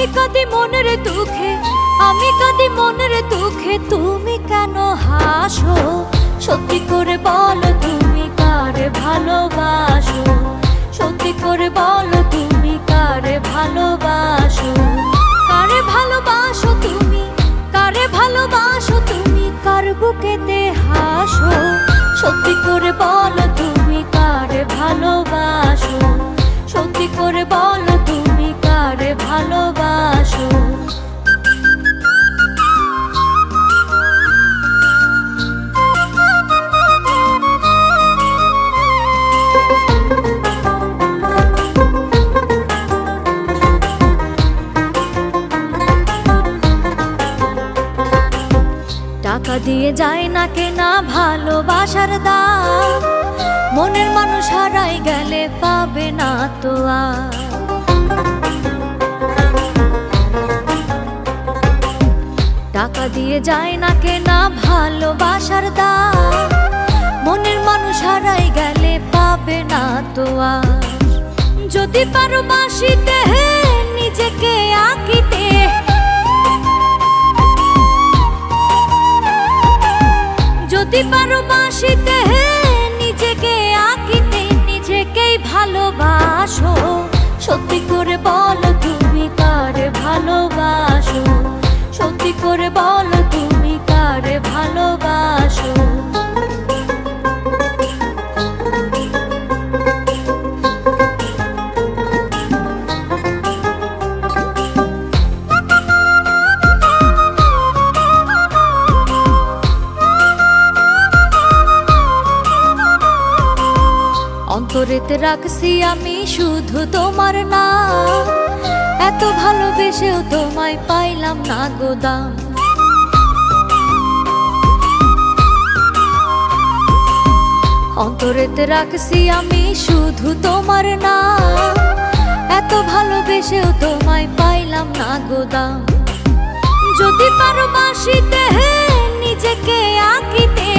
আমি কাঁদি মনের দুঃখে, আমি কাঁদি মনের দুঃখে, তুমি কেন হাসো? সত্যি করে বলো তুমি কারে ভালোবাসো? সত্যি করে বলো তুমি কারে ভালোবাসো? কারে ভালোবাসো তুমি, কারে ভালোবাসো তুমি, কার বুকেতে হাসো? সত্যি করে বলো তুমি কারে ভালোবাসো? সত্যি করে বলো তুমি কারে ভালোবাসো? টাকা দিয়ে যায় না কেনা ভালোবাসার দাম, মনের মানুষ হারাই গেলে পাবে না তো আর। টাকা দিয়ে যায় না কেনা ভালোবাসার দাম, মনের মানুষ হারাই গেলে পাবে না তো আর। যদি পারো বাসিতে নিজেকে আঁকিতে, যদি পারো বাসিতে নিজেকে আঁকিতে, নিজেকেই ভালোবাসো। সত্যি করে বলো তুমি কারে ভালোবাসো? সত্যি করে বলো তুমি কারে ভালোবাসো? অন্তরেতে রাখছি আমি শুধু তোমার নাম, এত ভালোবেসেও তোমায় পাইলাম না গো দাম। অন্তরেতে রাখছি আমি শুধু তোমার নাম, এত ভালোবেসেও তোমায় পাইলাম না গো দাম। যদি পারো বাসিতে নিজেকে আঁকিতে,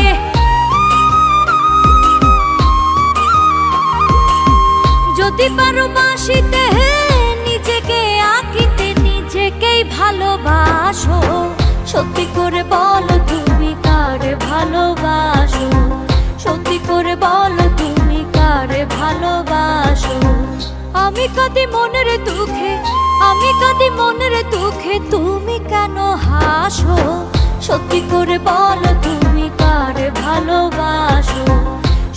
যদি পারো বাসিতে নিজেকে আঁকিতে, নিজেকেই ভালোবাসো। সত্যি করে বলো তুমি কারে ভালোবাসো? সত্যি করে বলো তুমি কারে ভালোবাসো? আমি কাঁদি মনের দুঃখে, আমি কাঁদি মনের দুঃখে, তুমি কেন হাসো? সত্যি করে বলো তুমি কারে ভালোবাসো?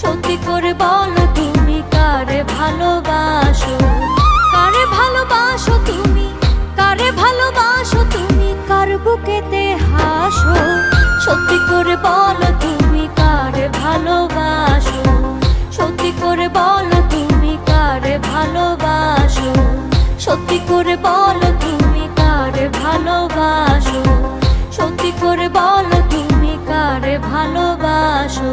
সত্যি করে বলো তুমি কারে ভালোবাসো? কারে ভালোবাসো তুমি, কারে ভালোবাসো তুমি, কার বুকেতে হাসো? সত্যি করে বলো তুমি কারে ভালোবাসো? সত্যি করে বলো তুমি কারে ভালোবাসো? সত্যি করে বলো তুমি কারে ভালোবাসো? সত্যি করে বলো তুমি কারে ভালোবাসো?